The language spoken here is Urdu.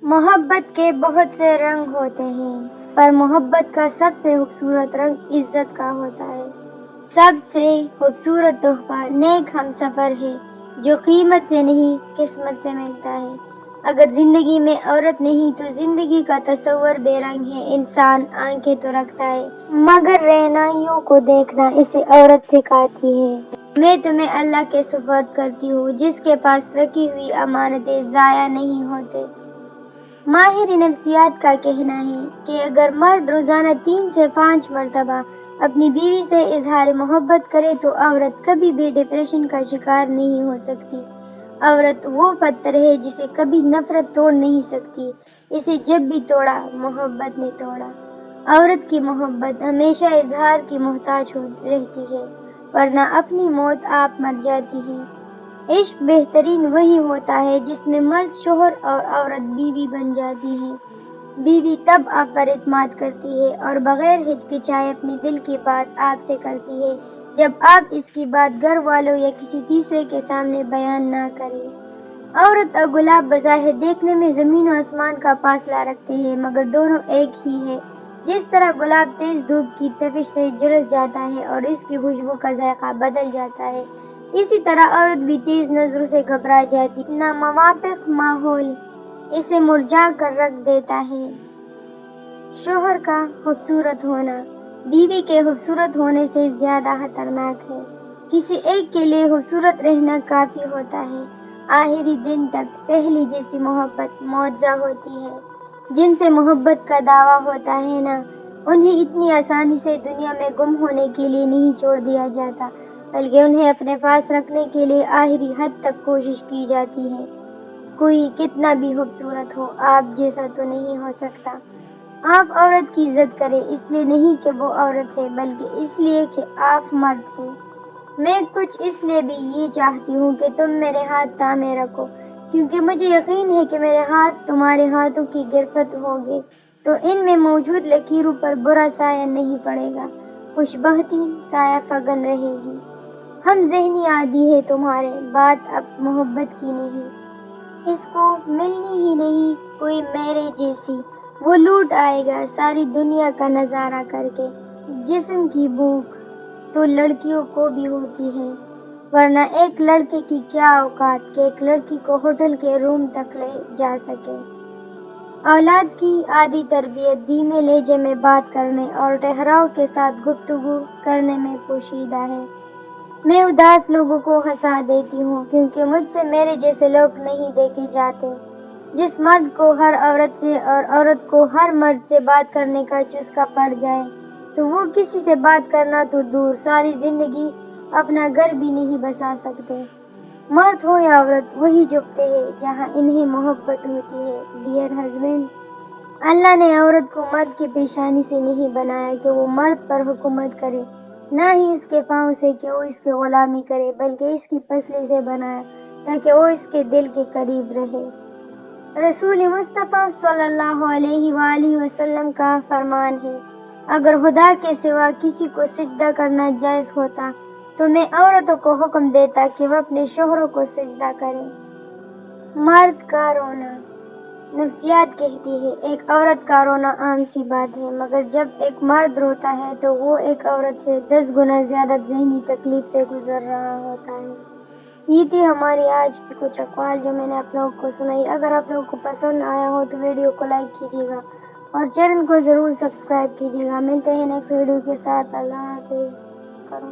محبت کے بہت سے رنگ ہوتے ہیں، پر محبت کا سب سے خوبصورت رنگ عزت کا ہوتا ہے۔ سب سے خوبصورت تحفہ نیک ہم سفر ہے، جو قیمت سے نہیں قسمت سے ملتا ہے۔ اگر زندگی میں عورت نہیں تو زندگی کا تصور بے رنگ ہے۔ انسان آنکھیں تو رکھتا ہے مگر رہنائیوں کو دیکھنا اسے عورت سکھاتی ہے۔ میں تمہیں اللہ کے سپرد کرتی ہوں، جس کے پاس رکھی ہوئی امانتیں ضائع نہیں ہوتے۔ ماہر نفسیات کا کہنا ہے کہ اگر مرد روزانہ 3 سے 5 مرتبہ اپنی بیوی سے اظہار محبت کرے تو عورت کبھی بھی ڈپریشن کا شکار نہیں ہو سکتی۔ عورت وہ پتھر ہے جسے کبھی نفرت توڑ نہیں سکتی، اسے جب بھی توڑا محبت نے توڑا۔ عورت کی محبت ہمیشہ اظہار کی محتاج رہتی ہے، ورنہ اپنی موت آپ مر جاتی ہے۔ عشق بہترین وہی ہوتا ہے جس میں مرد شوہر اور عورت بیوی بن جاتی ہے۔ بیوی تب آپ پر اعتماد کرتی ہے اور بغیر ہچکچائے اپنی دل کی بات آپ سے کرتی ہے، جب آپ اس کی بات گھر والوں یا کسی تیسرے کے سامنے بیان نہ کریں۔ عورت اور گلاب بظاہر دیکھنے میں زمین و آسمان کا فاصلہ رکھتے ہیں، مگر دونوں ایک ہی ہے۔ جس طرح گلاب تیز دھوپ کی تپش سے جھلس جاتا ہے اور اس کی خوشبو کا ذائقہ بدل جاتا ہے، اسی طرح عورت بھی تیز نظروں سے گھبرا جاتی ہے۔ ناموافق ماحول اسے مرجھا کر رکھ دیتا ہے۔ شوہر کا خوبصورت ہونا بیوی کے خوبصورت ہونے سے زیادہ خطرناک ہے۔ کسی ایک کے لیے خوبصورت رہنا کافی ہوتا ہے، آخری دن تک۔ پہلی جیسی محبت معجزہ ہوتی ہے۔ جن سے محبت کا دعویٰ ہوتا ہے نا، انہیں اتنی آسانی سے دنیا میں گم ہونے کے لیے نہیں چھوڑ دیا جاتا، بلکہ انہیں اپنے پاس رکھنے کے لیے آخری حد تک کوشش کی جاتی ہے۔ کوئی کتنا بھی خوبصورت ہو، آپ جیسا تو نہیں ہو سکتا۔ آپ عورت کی عزت کریں، اس لیے نہیں کہ وہ عورت ہے، بلکہ اس لیے کہ آپ مرد ہیں۔ میں کچھ اس لیے بھی یہ چاہتی ہوں کہ تم میرے ہاتھ تھامے رکھو، کیونکہ مجھے یقین ہے کہ میرے ہاتھ تمہارے ہاتھوں کی گرفت ہوگے تو ان میں موجود لکیروں پر برا سایہ نہیں پڑے گا، خوش بختی سایہ فگن رہے گی۔ ہم ذہنی عادی ہے تمہارے، بات اب محبت کی نہیں، اس کو ملنی ہی نہیں کوئی میرے جیسی، وہ لوٹ آئے گا ساری دنیا کا نظارہ کر کے۔ جسم کی بھوک تو لڑکیوں کو بھی ہوتی ہے، ورنہ ایک لڑکے کی کیا اوقات کہ ایک لڑکی کو ہوٹل کے روم تک لے جا سکے۔ اولاد کی عادی تربیت دھیمے لہجے میں بات کرنے اور ٹھہراؤ کے ساتھ گفتگو کرنے میں پوشیدہ ہے۔ میں اداس لوگوں کو ہنسا دیتی ہوں کیونکہ مجھ سے میرے جیسے لوگ نہیں دیکھے جاتے۔ جس مرد کو ہر عورت سے اور عورت کو ہر مرد سے بات کرنے کا چسکا پڑ جائے تو وہ کسی سے بات کرنا تو دور، ساری زندگی اپنا گھر بھی نہیں بسا سکتے۔ مرد ہو یا عورت وہی جھکتے ہیں جہاں انہیں محبت ہوتی ہے۔ ڈیئر ہسبینڈ، اللہ نے عورت کو مرد کی پیشانی سے نہیں بنایا کہ وہ مرد پر حکومت کرے، نہ ہی اس کے پاؤں سے کہ وہ اس کی غلامی کرے، بلکہ اس کی پسلی سے بنایا تاکہ وہ اس کے دل کے قریب رہے۔ رسول مصطفیٰ صلی اللہ علیہ وآلہ وسلم کا فرمان ہے، اگر خدا کے سوا کسی کو سجدہ کرنا جائز ہوتا تو میں عورتوں کو حکم دیتا کہ وہ اپنے شوہروں کو سجدہ کریں۔ مرد کا رونا نفسیات کہتی ہے ایک عورت کا رونا عام سی بات ہے، مگر جب ایک مرد روتا ہے تو وہ ایک عورت سے 10 گنا زیادہ ذہنی تکلیف سے گزر رہا ہوتا ہے۔ یہ تھی ہماری آج کی کچھ اقوال جو میں نے آپ لوگوں کو سنائی۔ اگر آپ لوگوں کو پسند آیا ہو تو ویڈیو کو لائک کیجیے گا اور چینل کو ضرور سبسکرائب کیجیے گا۔ ملتے ہیں نیکسٹ ویڈیو کے ساتھ۔ اللہ حافظ کرو۔